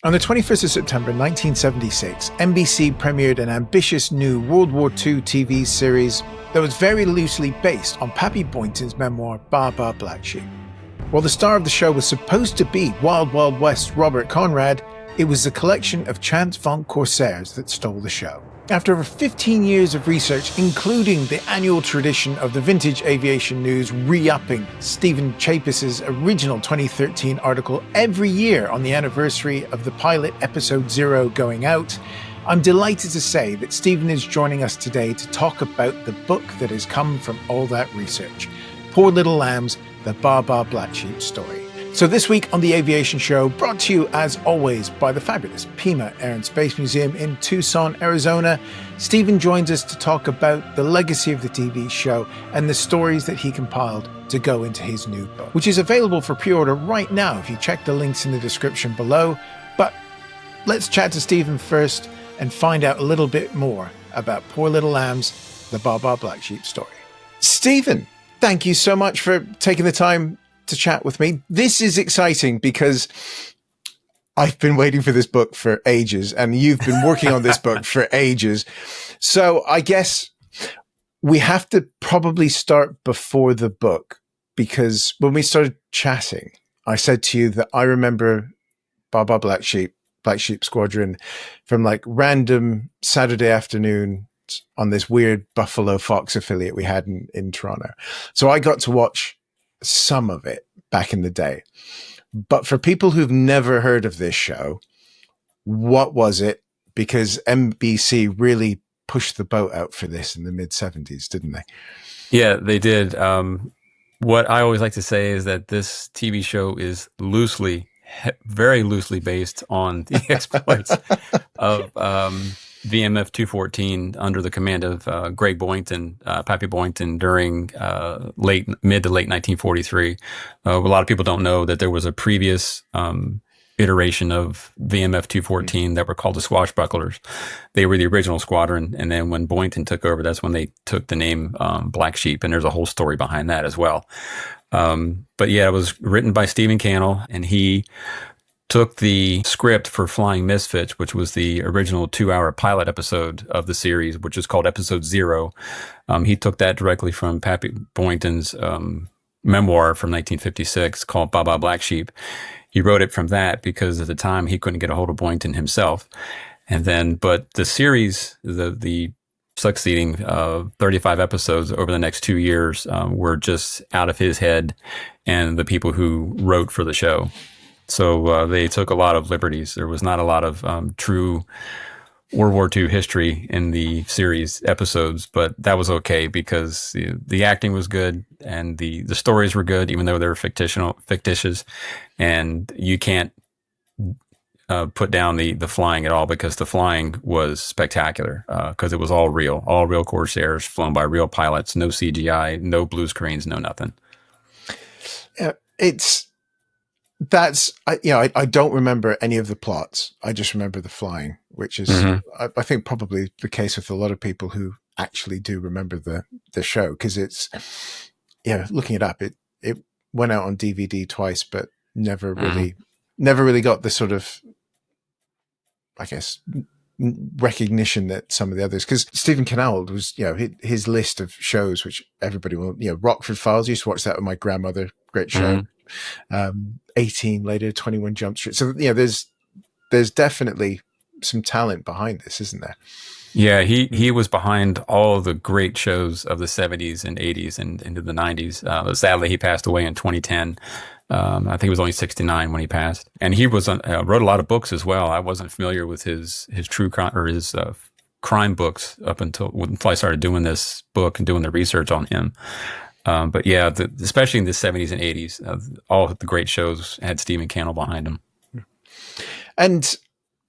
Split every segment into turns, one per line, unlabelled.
On the 21st of September 1976, NBC premiered an ambitious new World War II TV series that was very loosely based on Pappy Boynton's memoir, Baa Baa Black Sheep. While the star of the show was supposed to be Wild Wild West Robert Conrad, it was the collection of chance von Corsairs that stole the show. After over 15 years of research, including the annual tradition of the Vintage Aviation News re-upping Stephen Chapis's original 2013 article every year on the anniversary of the pilot episode 0 going out, I'm delighted to say that Stephen is joining us today to talk about the book that has come from all that research, Poor Little Lambs, the Baa Baa Black Sheep story. So this week on the Aviation Show, brought to you as always by the fabulous Pima Air and Space Museum in Tucson, Arizona, Stephen joins us to talk about the legacy of the TV show and the stories that he compiled to go into his new book, which is available for pre-order right now if you check the links in the description below. But let's chat to Stephen first and find out a little bit more about Poor Little Lambs, the Baa Baa Black Sheep story. Stephen, thank you so much for taking the time to chat with me. This is exciting because I've been waiting for this book for ages and you've been working on this book for ages. So I guess we have to probably start before the book, because when we started chatting, I said to you that I remember Baa Baa Black Sheep Squadron from like random Saturday afternoon on this weird Buffalo Fox affiliate we had in Toronto. So I got to watch some of it back in the day. But for people who've never heard of this show, what was it? Because NBC really pushed the boat out for this in the mid-70s, didn't they?
Yeah, they did. What I always like to say is that this TV show is very loosely based on the exploits of VMF 214 under the command of Greg Boynton, Pappy Boynton, during mid to late 1943. A lot of people don't know that there was a previous iteration of VMF 214 that were called the Swashbucklers. They were the original squadron, and then when Boynton took over, that's when they took the name Black Sheep, and there's a whole story behind that as well. But yeah, it was written by Stephen Cannell, and he took the script for Flying Misfits, which was the original 2-hour pilot episode of the series, which is called episode 0. He took that directly from Pappy Boynton's memoir from 1956 called Baa Baa Black Sheep. He wrote it from that because at the time he couldn't get a hold of Boynton himself. But the series, the succeeding 35 episodes over the next 2 years were just out of his head and the people who wrote for the show. So they took a lot of liberties. There was not a lot of true World War II history in the series episodes, but that was okay because the acting was good and the stories were good, even though they were fictitious. And you can't put down the flying at all, because the flying was spectacular because it was all real Corsairs flown by real pilots, no CGI, no blue screens, no nothing.
I don't remember any of the plots. I just remember the flying, which is, I think, probably the case with a lot of people who actually do remember the show, because it's, looking it up, it went out on DVD twice, but never really got the sort of, I guess, recognition that some of the others, because Stephen Cannell was, his list of shows, which everybody will, Rockford Files, used to watch that with my grandmother, great show. 18 later, 21 Jump Street. So there's definitely some talent behind this, isn't there?
Yeah, he was behind all of the great shows of the 70s and 80s and into the 90s. Sadly, he passed away in 2010. I think he was only 69 when he passed, and he was wrote a lot of books as well. I wasn't familiar with his true crime or his crime books until I started doing this book and doing the research on him. But yeah, especially in the 70s and 80s, all the great shows had Stephen Cannell behind them.
And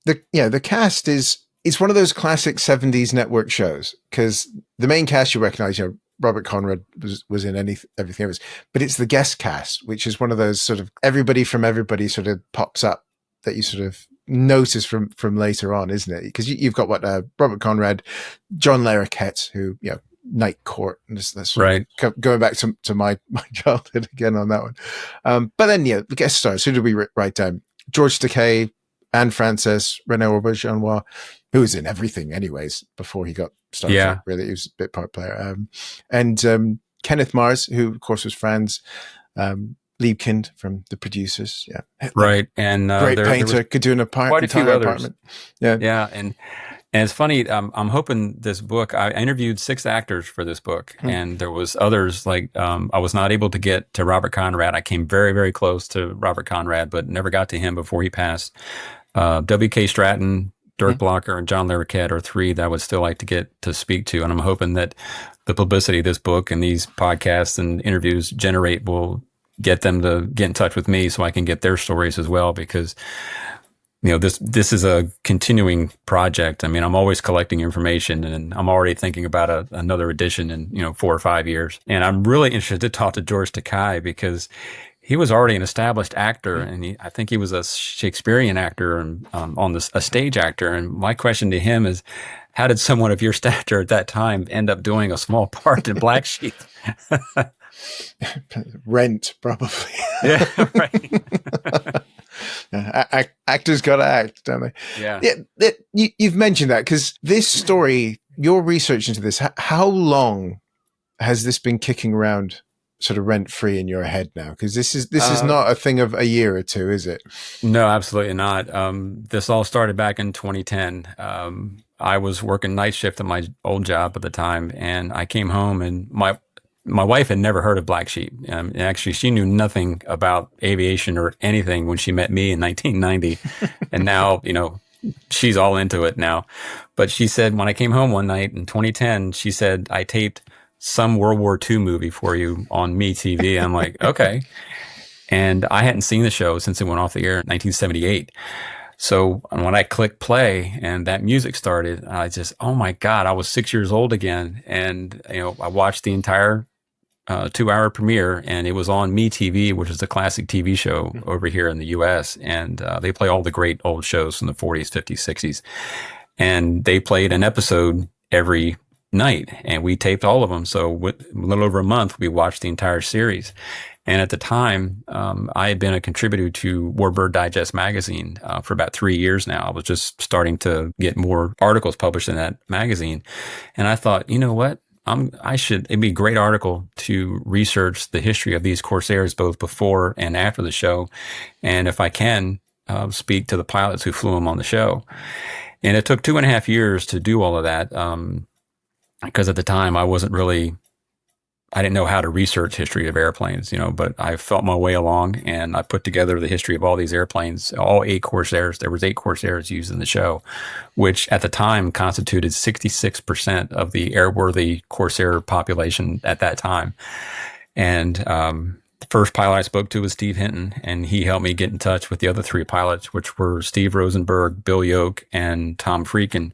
the cast is one of those classic 70s network shows, because the main cast you recognize, Robert Conrad was in everything else, but it's the guest cast, which is one of those sort of everybody from everybody sort of pops up that you sort of notice from later on, isn't it? Because you've got Robert Conrad, John Larroquette, who Night Court, and that's right. Going back to my childhood again on that one. But then the guest stars, who did we write down? George Takei, Anne Frances, René Auberjonois, who was in everything anyways before he got Star Trek, really. He was a bit part player. And Kenneth Mars, who of course was Franz Liebkind from the producers. Yeah.
Right. And
great
there
painter,
was
could do an
quite a few
entire
others.
apartment. Yeah.
Yeah. And it's funny. I'm hoping this book. I interviewed 6 actors for this book, and there was others like I was not able to get to Robert Conrad. I came very, very close to Robert Conrad, but never got to him before he passed. W.K. Stratton, Dirk Blocker, and John Larroquette are 3 that I would still like to get to speak to, and I'm hoping that the publicity of this book and these podcasts and interviews will get them to get in touch with me so I can get their stories as well, because this is a continuing project. I mean, I'm always collecting information, and I'm already thinking about another edition in 4 or 5 years. And I'm really interested to talk to George Takei, because he was already an established actor, and I think he was a Shakespearean actor and a stage actor. And my question to him is, how did someone of your stature at that time end up doing a small part in Black Sheep?
Rent, probably.
Yeah, right.
Actors got to act, don't they?
Yeah.
You've mentioned that because this story, your research into this, how long has this been kicking around, sort of rent free in your head now? Because this is not a thing of a year or two, is it?
No, absolutely not. This all started back in 2010. I was working night shift at my old job at the time, and I came home, and my wife had never heard of Black Sheep. And actually, she knew nothing about aviation or anything when she met me in 1990. And now, she's all into it now. But she said, when I came home one night in 2010, she said, I taped some World War II movie for you on MeTV. I'm like, okay. And I hadn't seen the show since it went off the air in 1978. So when I clicked play and that music started, I just, oh my God, I was 6 years old again. And, I watched the entire 2-hour premiere, and it was on MeTV, which is a classic TV show over here in the US. And they play all the great old shows from the 40s, 50s, 60s. And they played an episode every night, and we taped all of them. So a little over a month, we watched the entire series. And at the time, I had been a contributor to Warbird Digest magazine for about 3 years now. I was just starting to get more articles published in that magazine. And I thought, you know what? It'd be a great article to research the history of these Corsairs, both before and after the show. And if I can, speak to the pilots who flew them on the show. And it took 2.5 years to do all of that. Because at the time I didn't know how to research history of airplanes, but I felt my way along, and I put together the history of all these airplanes, all 8 Corsairs. There was 8 Corsairs used in the show, which at the time constituted 66% of the airworthy Corsair population at that time. And the first pilot I spoke to was Steve Hinton, and he helped me get in touch with the other 3 pilots, which were Steve Rosenberg, Bill Yoke, and Tom Frieken.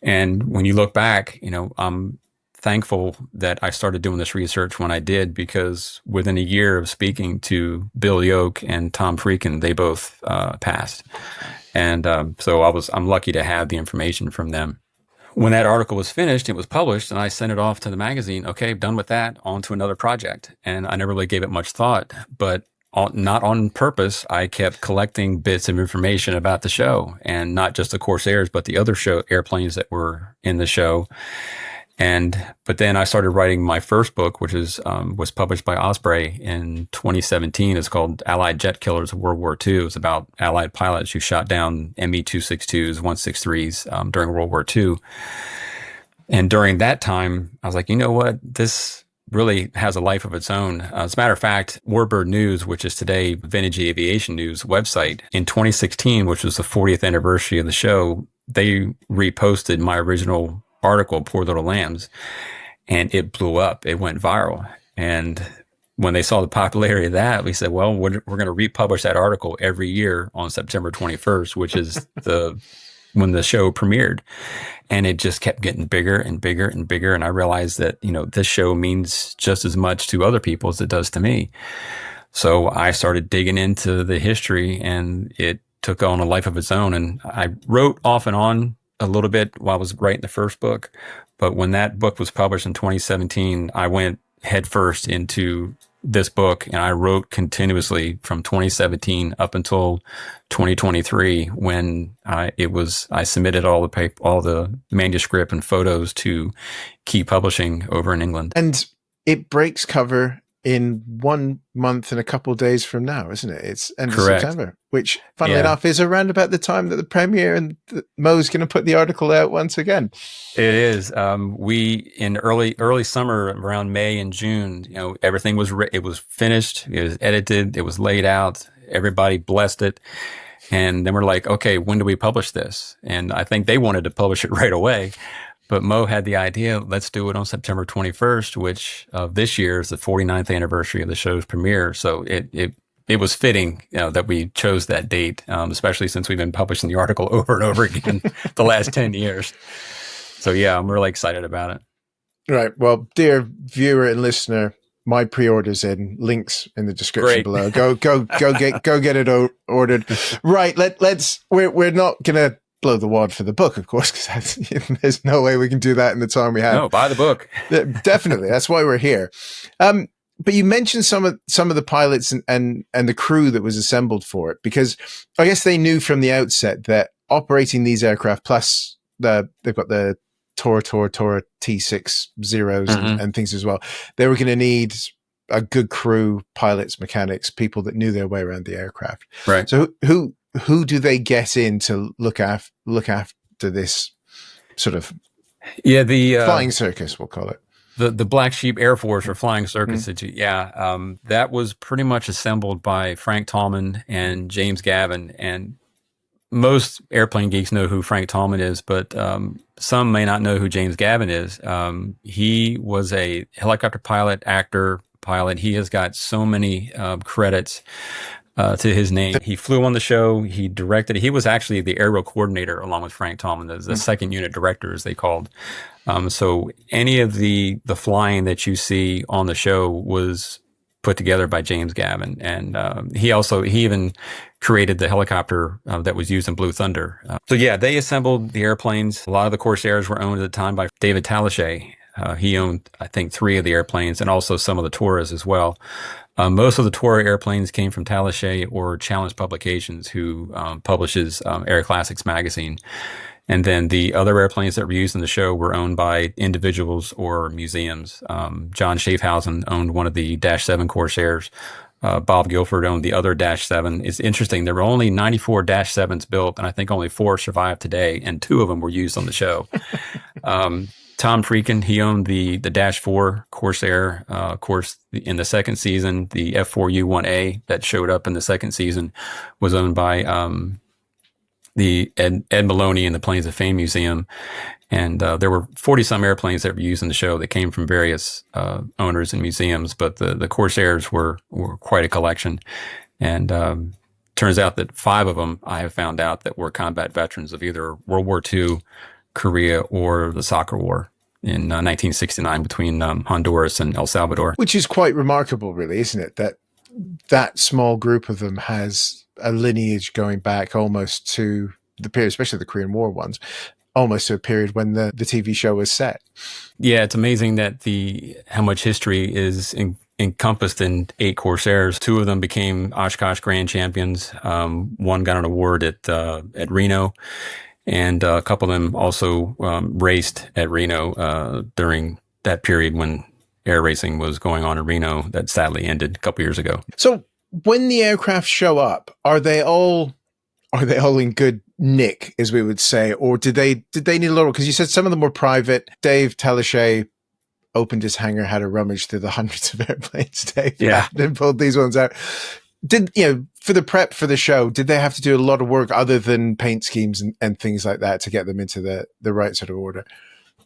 And when you look back, I'm thankful that I started doing this research when I did, because within a year of speaking to Bill Yoke and Tom Frieken, they both passed. And so I'm lucky to have the information from them. When that article was finished, it was published, and I sent it off to the magazine. Okay, done with that, on to another project. And I never really gave it much thought, but not on purpose. I kept collecting bits of information about the show, and not just the Corsairs, but the other airplanes that were in the show. But then I started writing my first book, which was published by Osprey in 2017. It's called Allied Jet Killers of World War II. It's about Allied pilots who shot down Me-262s, 163s during World War II. And during that time, I was like, you know what? This really has a life of its own. As a matter of fact, Warbird News, which is today Vintage Aviation News website, in 2016, which was the 40th anniversary of the show, they reposted my original article, Poor Little Lambs, and it blew up. It went viral. And when they saw the popularity of that, we said, well, we're going to republish that article every year on September 21st, which is when the show premiered. And it just kept getting bigger and bigger and bigger. And I realized that, this show means just as much to other people as it does to me. So I started digging into the history, and it took on a life of its own. And I wrote off and on a little bit while I was writing the first book. But when that book was published in 2017, I went headfirst into this book, and I wrote continuously from 2017 up until 2023 when I submitted all the manuscript and photos to Key Publishing over in England.
And it breaks cover in 1 month and a couple of days from now, isn't it? It's end of
Correct.
September, which, funnily enough, is around about the time that the premiere and Mo's going to put the article out once again.
It is. We in early summer, around May and June, everything was it was finished, it was edited, it was laid out. Everybody blessed it, and then we're like, okay, when do we publish this? And I think they wanted to publish it right away. But Mo had the idea, let's do it on September 21st, which of this year is the 49th anniversary of the show's premiere. So it was fitting, that we chose that date, especially since we've been publishing the article over and over again the last 10 years. So yeah, I'm really excited about it.
Right. Well, dear viewer and listener, my pre-order's in. Links in the description below. Go get it ordered. Right. We're not gonna blow the wad for the book, of course, because there's no way we can do that in the time we have.
No, buy the book.
Definitely. That's why we're here. But you mentioned some of the pilots and the crew that was assembled for it, because I guess they knew from the outset that operating these aircraft, plus they've got the Tora T60s and things as well, they were going to need a good crew, pilots, mechanics, people that knew their way around the aircraft.
Right.
So who do they get in to look after this sort of
the
flying circus, we'll call it?
The Black Sheep Air Force or Flying Circus. That was pretty much assembled by Frank Tallman and James Gavin. And most airplane geeks know who Frank Tallman is, but some may not know who James Gavin is. He was a helicopter pilot, actor, pilot. He has got so many credits to his name. He flew on the show. He directed. He was actually the aerial coordinator along with Frank Tallman, the second unit director, as they called. So any of the flying that you see on the show was put together by James Gavin, and he even created the helicopter that was used in Blue Thunder. They assembled the airplanes. A lot of the Corsairs were owned at the time by David Talichet. He owned, I think, 3 of the airplanes and also some of the Toras as well. Most of the Tora airplanes came from Talichet or Challenge Publications, who publishes Air Classics magazine. And then the other airplanes that were used in the show were owned by individuals or museums. John Schaafhausen owned one of the Dash 7 Corsairs. Bob Guilford owned the other Dash 7. It's interesting. There were only 94 Dash 7s built, and I think only 4 survive today, and 2 of them were used on the show. Tom Freakin, he owned the Dash 4 Corsair. Of course, in the second season, the F4U-1A that showed up in the second season was owned by the Ed Maloney and the Planes of Fame Museum. And there were 40-some airplanes that were used in the show that came from various owners and museums, but the Corsairs were quite a collection. And turns out that 5 of them, I have found out, that were combat veterans of either World War II, Korea, or the Soccer War in 1969 between Honduras and El Salvador.
Which is quite remarkable, really, isn't it? That small group of them has a lineage going back almost to the period, especially the Korean War ones, almost to a period when the TV show was set. Yeah,
it's amazing that how much history is encompassed in 8 Corsairs. 2 of them became Oshkosh Grand Champions. One got an award at Reno. And a couple of them also raced at Reno during that period when air racing was going on in Reno that sadly ended a couple years ago.
So when the aircraft show up, are they all in good nick, as we would say, or did they need a little? Because you said some of them were private. Dave Talichet opened his hangar, had a rummage through the hundreds of airplanes, Dave, and pulled these ones out. For the prep for the show, did they have to do a lot of work other than paint schemes and things like that to get them into the right sort of order?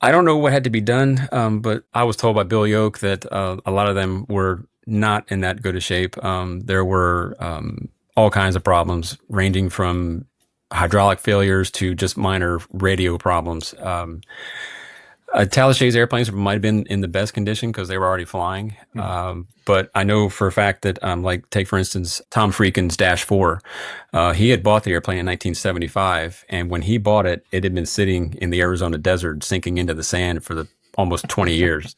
I don't know what had to be done, but I was told by Bill Yoke that a lot of them were not in that good a shape. There were all kinds of problems, ranging from hydraulic failures to just minor radio problems. Talichet's airplanes might have been in the best condition because they were already flying. But I know for a fact that, take for instance, Tom Freakin's Dash 4. He had bought the airplane in 1975. And when he bought it, it had been sitting in the Arizona desert, sinking into the sand for the almost 20 years.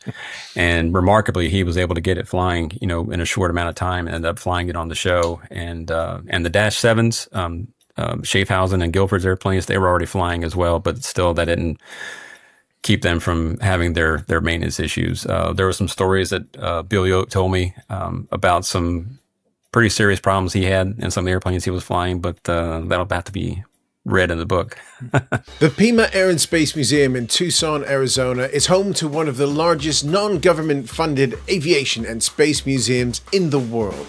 And remarkably, he was able to get it flying, in a short amount of time, and ended up flying it on the show. And the Dash 7s, Schaffhausen and Guilford's airplanes, they were already flying as well, but still that didn't keep them from having their maintenance issues. There were some stories that Bill Yoke told me about some pretty serious problems he had in some of the airplanes he was flying, but that'll have to be read in the book.
The Pima Air and Space Museum in Tucson, Arizona is home to one of the largest non-government funded aviation and space museums in the world.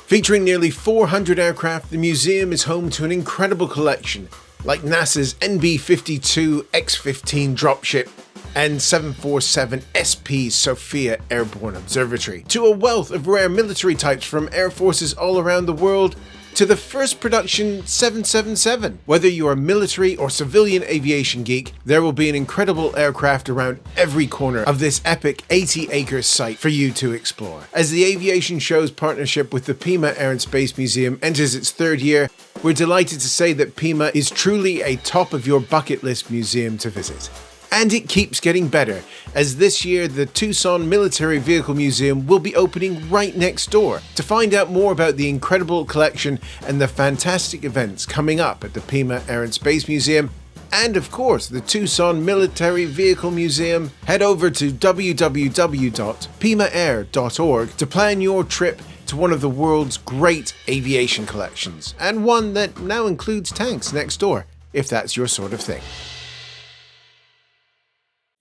Featuring nearly 400 aircraft, the museum is home to an incredible collection, like NASA's NB-52 X-15 dropship and 747 SP Sophia Airborne Observatory, to a wealth of rare military types from air forces all around the world, to the first production 777. Whether you are a military or civilian aviation geek, there will be an incredible aircraft around every corner of this epic 80-acre site for you to explore. As the Aviation Show's partnership with the Pima Air and Space Museum enters its third year, we're delighted to say that Pima is truly a top of your bucket list museum to visit. And it keeps getting better, as this year the Tucson Military Vehicle Museum will be opening right next door. To find out more about the incredible collection and the fantastic events coming up at the Pima Air and Space Museum, and of course the Tucson Military Vehicle Museum, head over to www.pimaair.org to plan your trip to one of the world's great aviation collections, and one that now includes tanks next door, if that's your sort of thing.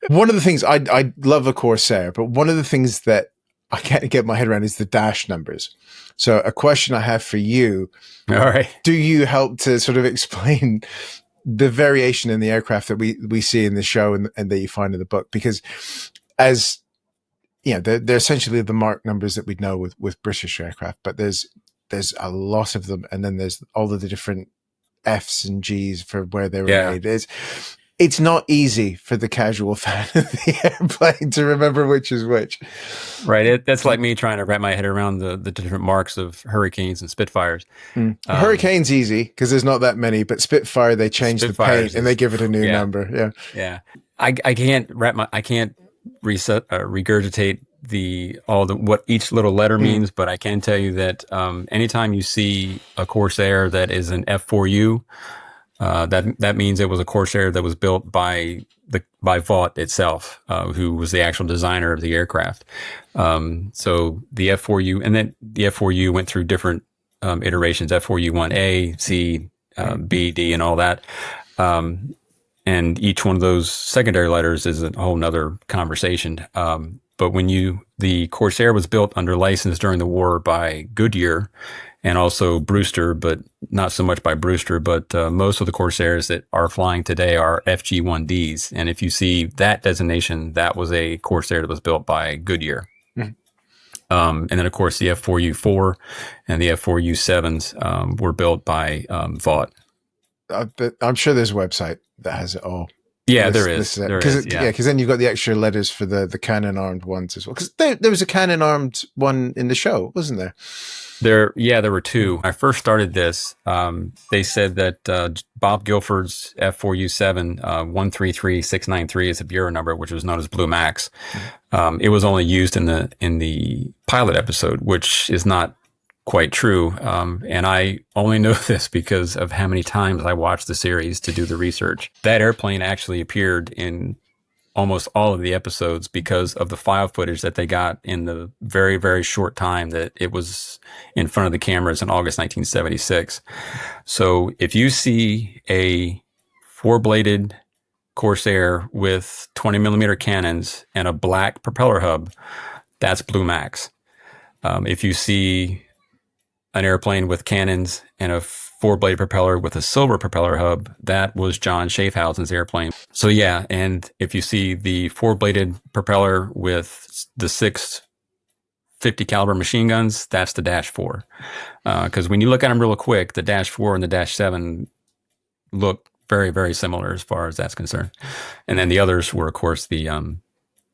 One of the things I love a Corsair, but one of the things that I can't get my head around is the dash numbers. So a question I have for you.
All right.
Do you help to sort of explain the variation in the aircraft that we see in the show and that you find in the book? Because as you know, they're essentially the mark numbers that we know with British aircraft, but there's a lot of them. And then there's all of the different Fs and Gs for where they were made. It's not easy for the casual fan of the airplane to remember which is which.
Right. That's like me trying to wrap my head around the different marks of Hurricanes and Spitfires.
Hurricane's easy because there's not that many, but Spitfire, they change the paint and they give it a new number. Yeah.
Yeah. I can't regurgitate what each little letter means, but I can tell you that anytime you see a Corsair that is an F4U, that means it was a Corsair that was built by Vought itself, who was the actual designer of the aircraft. So the F4U, and then the F4U went through different iterations: F4U-1A, C, B, D, and all that. And each one of those secondary letters is a whole nother conversation. But the Corsair was built under license during the war by Goodyear and also Brewster, but not so much by Brewster. But most of the Corsairs that are flying today are FG-1Ds. And if you see that designation, that was a Corsair that was built by Goodyear. And then, of course, the F4U-4 and the F4U-7s were built by Vought.
I'm sure there's a website that has it all.
Yeah, there is.
Because then you've got the extra letters for the cannon-armed ones as well. Because there was a cannon-armed one in the show, wasn't there?
There were two. When I first started this, they said that Bob Guilford's F4U-7 133693 is a bureau number, which was known as Blue Max. It was only used in the pilot episode, which is not quite true. And I only know this because of how many times I watched the series to do the research. That airplane actually appeared in almost all of the episodes because of the file footage that they got in the very, very short time that it was in front of the cameras in August 1976. So if you see a four-bladed Corsair with 20 millimeter cannons and a black propeller hub, that's Blue Max. If you see an airplane with cannons and a four-bladed propeller with a silver propeller hub, that was John Schaffhausen's airplane. So yeah, and if you see the four-bladed propeller with the 6 50 caliber machine guns, that's the Dash 4. Because when you look at them real quick, the Dash 4 and the Dash 7 look very, very similar as far as that's concerned. And then the others were, of course, the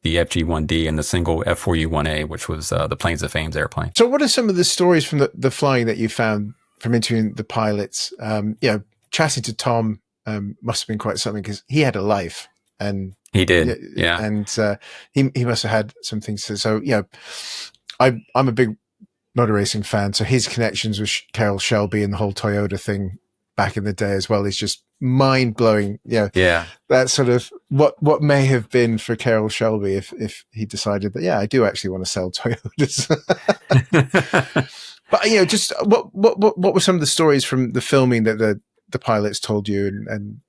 FG-1D and the single F4U-1A, which was the Planes of Fame's airplane. So
what are some of the stories from the flying that you found from interviewing the pilots? Chatting to Tom must have been quite something because he had a life. and
He did. Yeah.
and he must have had some things to. So I'm a big motor racing fan, so his connections with Carroll Shelby and the whole Toyota thing back in the day as well is just mind blowing.
Yeah.
That sort of what may have been for Carroll Shelby if he decided that I do actually want to sell Toyotas. But just what were some of the stories from the filming that the pilots told you and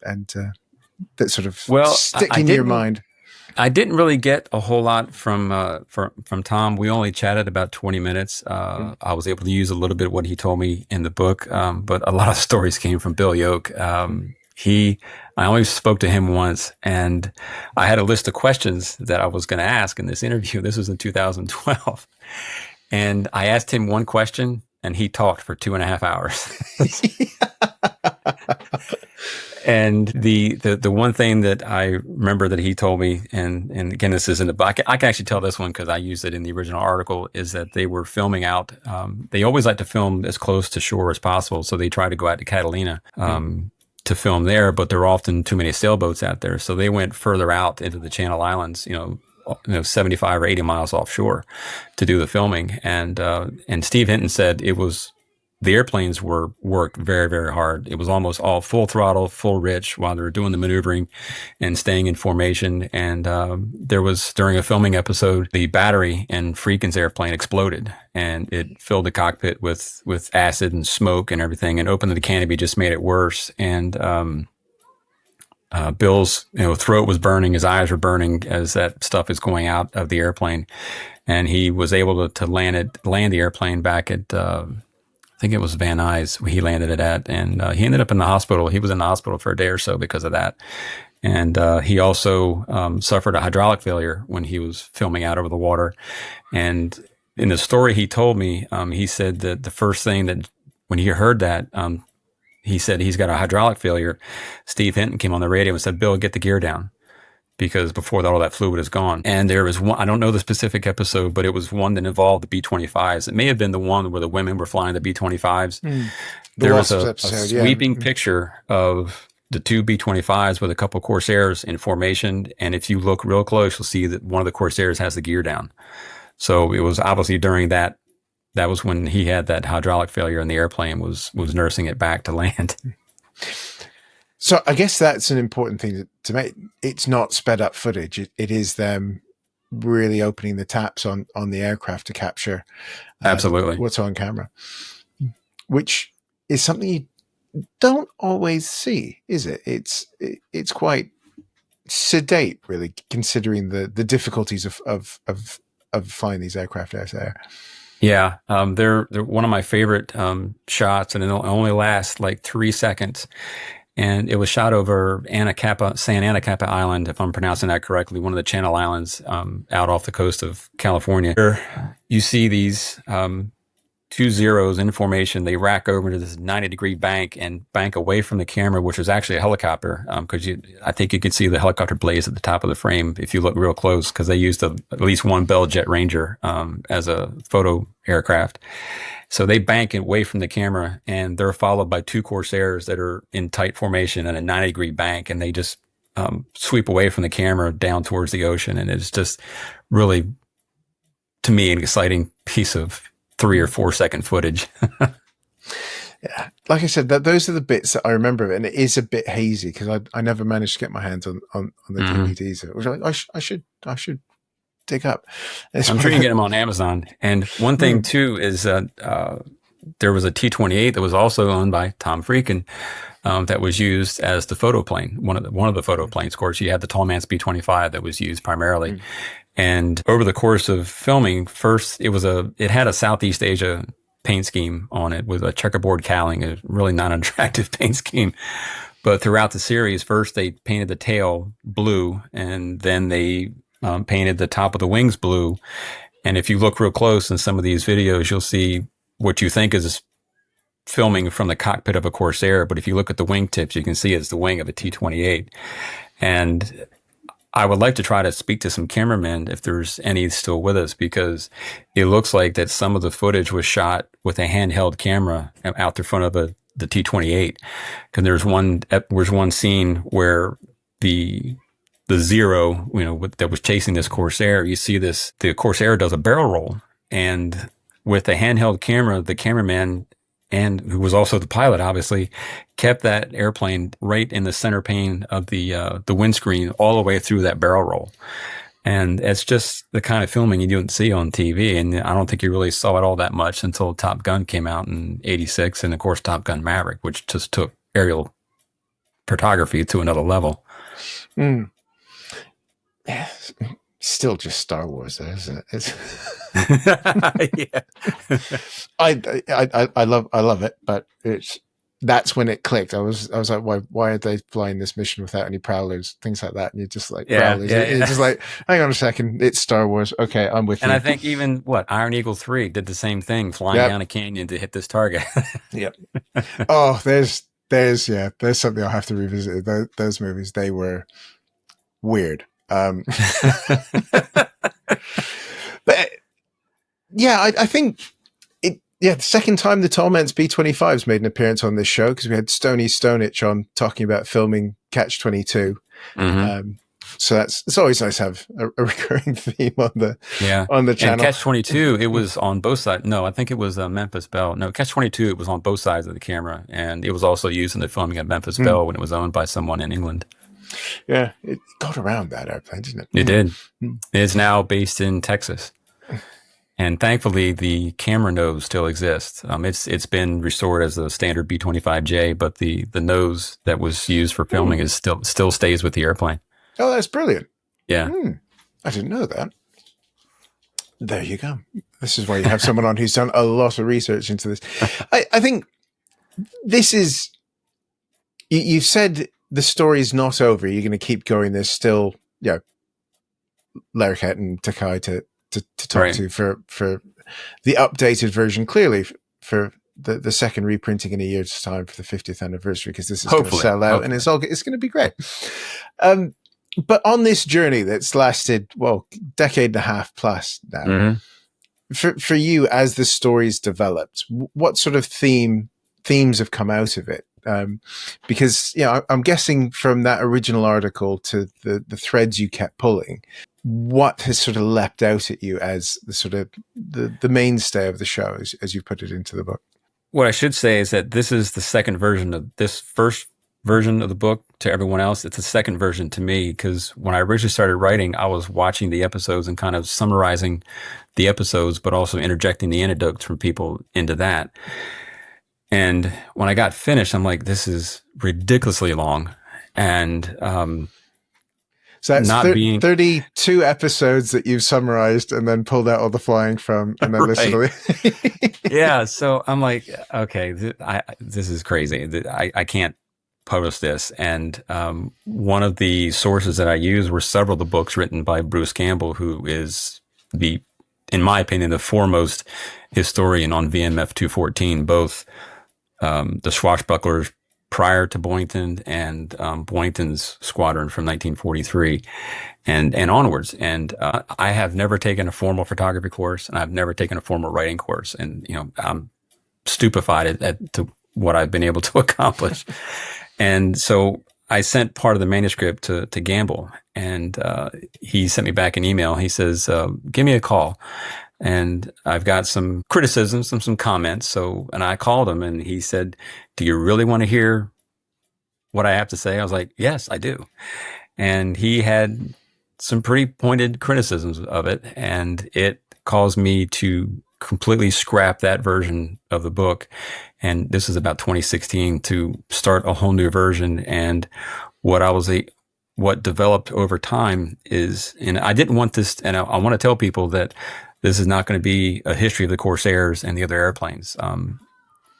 that sort of stick in your mind?
I didn't really get a whole lot from Tom. We only chatted about 20 minutes. I was able to use a little bit of what he told me in the book, but a lot of stories came from Bill Yoke. I only spoke to him once, and I had a list of questions that I was going to ask in this interview. This was in 2012. And I asked him one question, and he talked for 2.5 hours. And the one thing that I remember that he told me, and again, this isn't a book. I can actually tell this one because I used it in the original article, is that they were filming out. They always like to film as close to shore as possible. So they try to go out to Catalina to film there, but there are often too many sailboats out there. So they went further out into the Channel Islands, 75 or 80 miles offshore to do the filming. And Steve Hinton said the airplanes were worked very, very hard. It was almost all full throttle, full rich while they were doing the maneuvering and staying in formation. And there was, during a filming episode, the battery in Freakin's airplane exploded, and it filled the cockpit with acid and smoke and everything, and opening the canopy just made it worse. And Bill's throat was burning, his eyes were burning as that stuff is going out of the airplane, and he was able to land the airplane back at I think it was Van Nuys he landed it at, and he ended up in the hospital. He was in the hospital for a day or so because of that. And he also suffered a hydraulic failure when he was filming out over the water. And in the story he told me, he said that the first thing that when he heard that, he said he's got a hydraulic failure. Steve Hinton came on the radio and said, "Bill, get the gear down," because before that, all that fluid is gone. And there was one, I don't know the specific episode, but it was one that involved the B-25s. It may have been the one where the women were flying the B-25s. There was a sweeping picture of the two B-25s with a couple of Corsairs in formation. And if you look real close, you'll see that one of the Corsairs has the gear down. So it was obviously during that was when he had that hydraulic failure and the airplane was nursing it back to land.
So I guess that's an important thing to make. It's not sped up footage. It is them really opening the taps on the aircraft to capture
absolutely
what's on camera, which is something you don't always see, is it? It's quite sedate, really, considering the difficulties of flying these aircraft out there.
Yeah, they're one of my favorite shots, and it'll only last like 3 seconds. And it was shot over San Anacapa Island, if I'm pronouncing that correctly, one of the Channel Islands out off the coast of California. You see these two zeros in formation. They rack over to this 90-degree bank and bank away from the camera, which was actually a helicopter, because I think you could see the helicopter blades at the top of the frame if you look real close, because they used at least one Bell Jet Ranger as a photo aircraft. So they bank away from the camera, and they're followed by two Corsairs that are in tight formation and a 90-degree bank, and they just sweep away from the camera down towards the ocean. And it's just really, to me, an exciting piece of 3 or 4 second footage.
Yeah, like I said, those are the bits that I remember, and it is a bit hazy because I never managed to get my hands on the DVDs, which I should dig up.
I'm sure you can get them on Amazon. And one thing too is there was a T-28 that was also owned by Tom Freakin that was used as the photo plane, one of the photo planes. Of course, you had the Tallman's B-25 that was used primarily. And over the course of filming, first it had a Southeast Asia paint scheme on it with a checkerboard cowling, a really not an attractive paint scheme. But throughout the series, first they painted the tail blue, and then they painted the top of the wings blue. And if you look real close in some of these videos, you'll see what you think is filming from the cockpit of a Corsair. But if you look at the wingtips, you can see it's the wing of a T-28. And I would like to try to speak to some cameramen if there's any still with us, because it looks like that some of the footage was shot with a handheld camera out the front of the T-28. And there's one scene where the the Zero, that was chasing this Corsair, you see the Corsair does a barrel roll, and with a handheld camera, the cameraman, and who was also the pilot, obviously, kept that airplane right in the center pane of the windscreen all the way through that barrel roll. And it's just the kind of filming you don't see on TV. And I don't think you really saw it all that much until Top Gun came out in '86. And of course, Top Gun Maverick, which just took aerial photography to another level.
Mm. Yeah, still just Star Wars, though, isn't it?
Yeah.
I love it, but that's when it clicked. I was like, why are they flying this mission without any prowlers, things like that? And you're just like, prowlers. You're just like, hang on a second, it's Star Wars. Okay, I'm with you.
And I think even Iron Eagle 3 did the same thing, flying down a canyon to hit this target.
Yep. Oh, there's something I'll have to revisit. Those movies, they were weird. But yeah, I think the second time the Tallman's B-25s made an appearance on this show, because we had Stony Stonich on talking about filming Catch-22. Mm-hmm. So it's always nice to have a recurring theme on the channel.
And Catch-22, it was on both sides. No, I think it was Memphis Belle. No, Catch-22, it was on both sides of the camera, and it was also used in the filming at Memphis Belle when it was owned by someone in England.
Yeah, it got around that airplane, didn't it?
It did. It's now based in Texas. And thankfully, the camera nose still exists. It's been restored as a standard B-25J, but the nose that was used for filming is still stays with the airplane.
Oh, that's brilliant.
Yeah.
I didn't know that. There you go. This is why you have someone on who's done a lot of research into this. I think this is... You've said the story's not over. You're going to keep going. There's still, Larroquette and Takai to talk to for the updated version, clearly for the second reprinting in a year's time for the 50th anniversary, because this is going to sell out and it's going to be great. But on this journey that's lasted, decade and a half plus now, for you as the story's developed, what sort of themes have come out of it? Because I'm guessing from that original article to the threads you kept pulling, what has sort of leapt out at you as the sort of the mainstay of the show as you put it into the book?
What I should say is that this is the second version of this first version of the book to everyone else. It's the second version to me, because when I originally started writing, I was watching the episodes and kind of summarizing the episodes, but also interjecting the anecdotes from people into that. And when I got finished, I'm like, this is ridiculously long. And
so that's 32 episodes that you've summarized and then pulled out all the flying from and then listened to it.
Yeah. So I'm like, okay, this is crazy. I can't publish this. And one of the sources that I used were several of the books written by Bruce Campbell, who is in my opinion, the foremost historian on VMF 214, both the swashbucklers prior to Boynton and Boynton's squadron from 1943 and onwards. And I have never taken a formal photography course, and I've never taken a formal writing course. And, I'm stupefied at what I've been able to accomplish. And so I sent part of the manuscript to Gamble, and he sent me back an email. He says, give me a call. And I've got some criticisms, some comments. And I called him, and he said, do you really want to hear what I have to say? I was like, yes, I do. And he had some pretty pointed criticisms of it. And it caused me to completely scrap that version of the book. And this is about 2016, to start a whole new version. And what developed over time is, and I didn't want this, and I want to tell people that this is not going to be a history of the Corsairs and the other airplanes.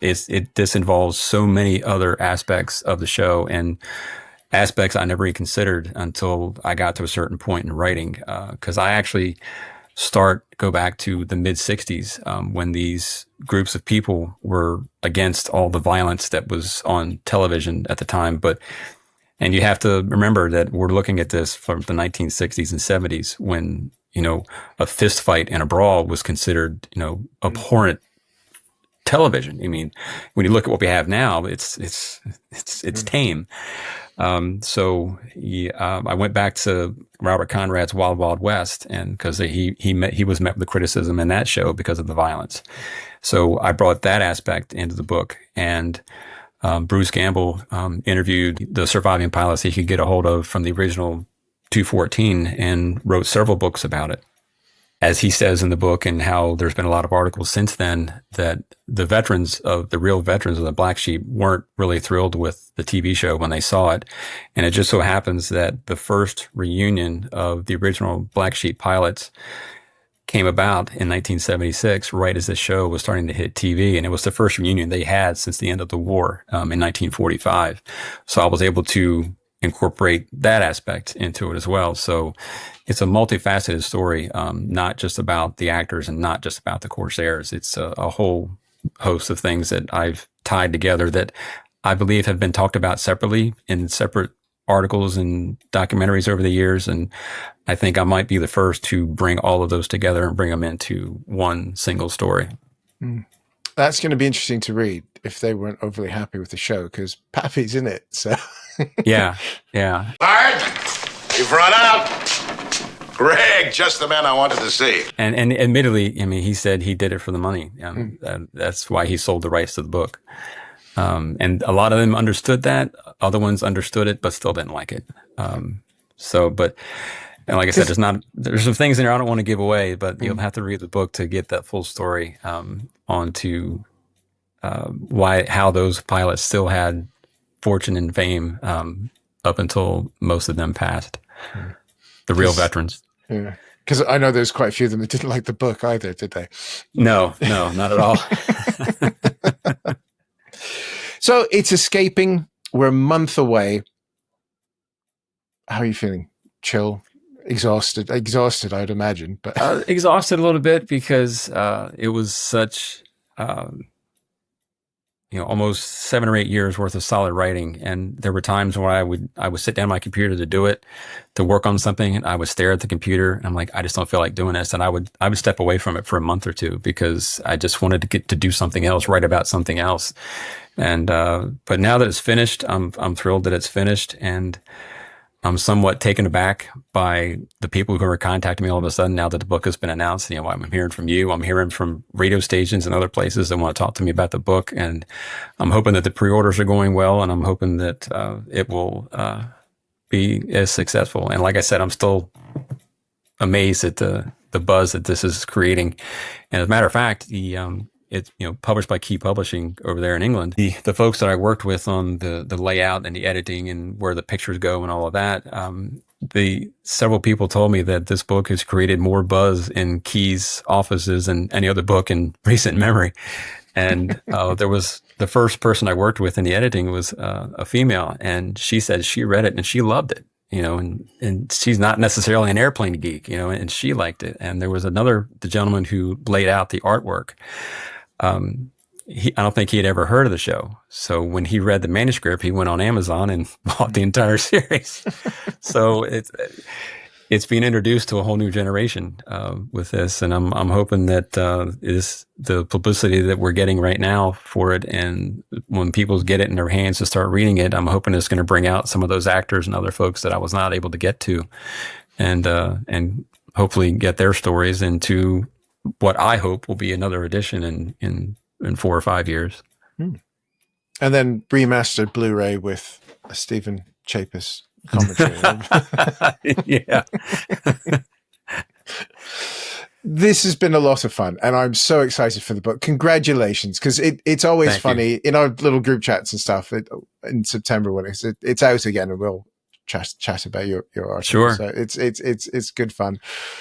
This involves so many other aspects of the show, and aspects I never even considered until I got to a certain point in writing. Because I actually go back to the mid 60s, when these groups of people were against all the violence that was on television at the time. And you have to remember that we're looking at this from the 1960s and 70s, when, a fist fight and a brawl was considered, abhorrent television. I mean, when you look at what we have now, it's tame. I went back to Robert Conrad's Wild Wild West, and because he was met with criticism in that show because of the violence. So I brought that aspect into the book, and Bruce Gamble interviewed the surviving pilots he could get a hold of from the original 214 and wrote several books about it. As he says in the book, and how there's been a lot of articles since then, that the real veterans of the Black Sheep weren't really thrilled with the TV show when they saw it. And it just so happens that the first reunion of the original Black Sheep pilots came about in 1976, right as this show was starting to hit TV. And it was the first reunion they had since the end of the war in 1945. So I was able to incorporate that aspect into it as well. So it's a multifaceted story, not just about the actors and not just about the Corsairs. It's a whole host of things that I've tied together that I believe have been talked about separately in separate articles and documentaries over the years. And I think I might be the first to bring all of those together and bring them into one single story.
That's going to be interesting to read if they weren't overly happy with the show, because Pappy's in it. So
yeah.
Bart, you've run out. Greg, just the man I wanted to see.
And admittedly, I mean, he said he did it for the money. That's why he sold the rights to the book. And a lot of them understood that. Other ones understood it, but still didn't like it. And like I said, there's some things in there I don't want to give away, but you'll have to read the book to get that full story onto how those pilots still had fortune and fame up until most of them passed. The real veterans.
Yeah. Because I know there's quite a few of them that didn't like the book either, did they?
No, not at all.
So it's escaping. We're a month away. How are you feeling? Chill? Exhausted, I'd imagine. But
exhausted a little bit because it was such, almost 7 or 8 years worth of solid writing. And there were times where I would sit down at my computer to do it, to work on something, and I would stare at the computer and I'm like, I just don't feel like doing this. And I would step away from it for a month or two because I just wanted to get to do something else, write about something else. And but now that it's finished, I'm thrilled that it's finished, and I'm somewhat taken aback by the people who are contacting me all of a sudden now that the book has been announced. I'm hearing from you. I'm hearing from radio stations and other places that want to talk to me about the book. And I'm hoping that the pre-orders are going well, and I'm hoping that it will be as successful. And like I said, I'm still amazed at the buzz that this is creating. And as a matter of fact, it's published by Key Publishing over there in England. The folks that I worked with on the layout and the editing and where the pictures go and all of that, several people told me that this book has created more buzz in Key's offices than any other book in recent memory. And there was the first person I worked with in the editing was a female, and she said she read it and she loved it. And she's not necessarily an airplane geek, and she liked it. And there was the gentleman who laid out the artwork. I don't think he had ever heard of the show. So when he read the manuscript, he went on Amazon and bought the entire series. So it's being introduced to a whole new generation with this, and I'm hoping that is the publicity that we're getting right now for it, and when people get it in their hands to start reading it, I'm hoping it's going to bring out some of those actors and other folks that I was not able to get to, and hopefully get their stories into what I hope will be another edition in 4 or 5 years.
And then remastered Blu-ray with a Stephen Chapis commentary.
Yeah.
This has been a lot of fun, and I'm so excited for the book. Congratulations, because it's always
Thank
funny
you.
in our little group chats and stuff in September when it's out again, and we'll chat about your article.
Sure.
So it's good fun.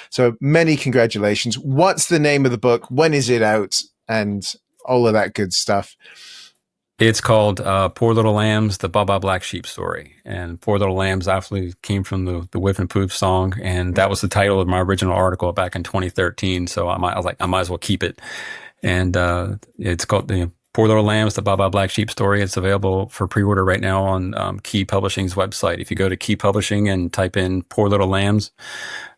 So many congratulations. What's the name of the book? When is it out? And all of that good stuff.
It's called Poor Little Lambs, the Baa Baa Black Sheep Story. And Poor Little Lambs actually came from the Whiff and Poof song. And that was the title of my original article back in 2013. So I was like, I might as well keep it. And it's called Poor Little Lambs, the Baba Black Sheep story. It's available for pre-order right now on Key Publishing's website. If you go to Key Publishing and type in Poor Little Lambs,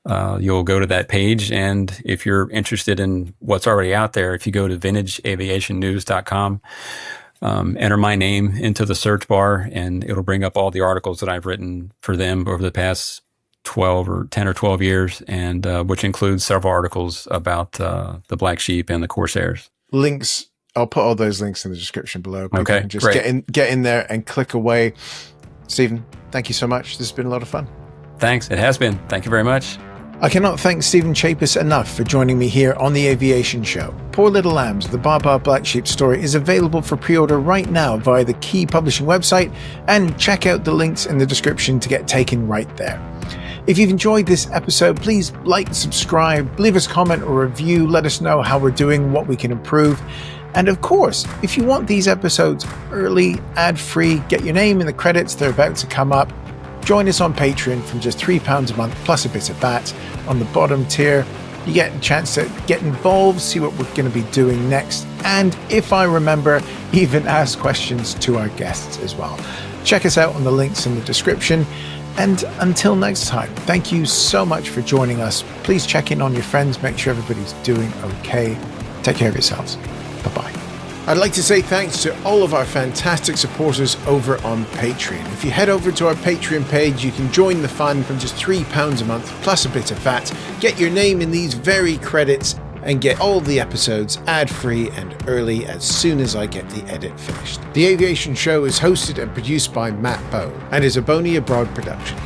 you'll go to that page. And if you're interested in what's already out there, if you go to vintageaviationnews.com, enter my name into the search bar, and it'll bring up all the articles that I've written for them over the past 10 or 12 years, and which includes several articles about the Black Sheep and the Corsairs.
Links. I'll put all those links in the description below. People
Okay,
can just
great.
get in there and click away. Stephen, thank you so much. This has been a lot of fun.
Thanks. It has been. Thank you very much.
I cannot thank Stephen Chapis enough for joining me here on the Aviation Show. Poor Little Lambs, the Baba Black Sheep story, is available for pre-order right now via the Key Publishing website, and check out the links in the description to get taken right there. If you've enjoyed this episode, please like, subscribe, leave us a comment or review, let us know how we're doing, what we can improve. And of course, if you want these episodes early, ad-free, get your name in the credits, they're about to come up, join us on Patreon from just £3 a month plus a bit of VAT. On the bottom tier, you get a chance to get involved, see what we're going to be doing next, and if I remember, even ask questions to our guests as well. Check us out on the links in the description. And until next time, thank you so much for joining us. Please check in on your friends, make sure everybody's doing okay. Take care of yourselves. Bye-bye. I'd like to say thanks to all of our fantastic supporters over on Patreon. If you head over to our Patreon page, you can join the fun from just £3 a month plus a bit of VAT, get your name in these very credits, and get all the episodes ad-free and early as soon as I get the edit finished. The Aviation Show is hosted and produced by Matt Bowe and is a Boney Abroad production.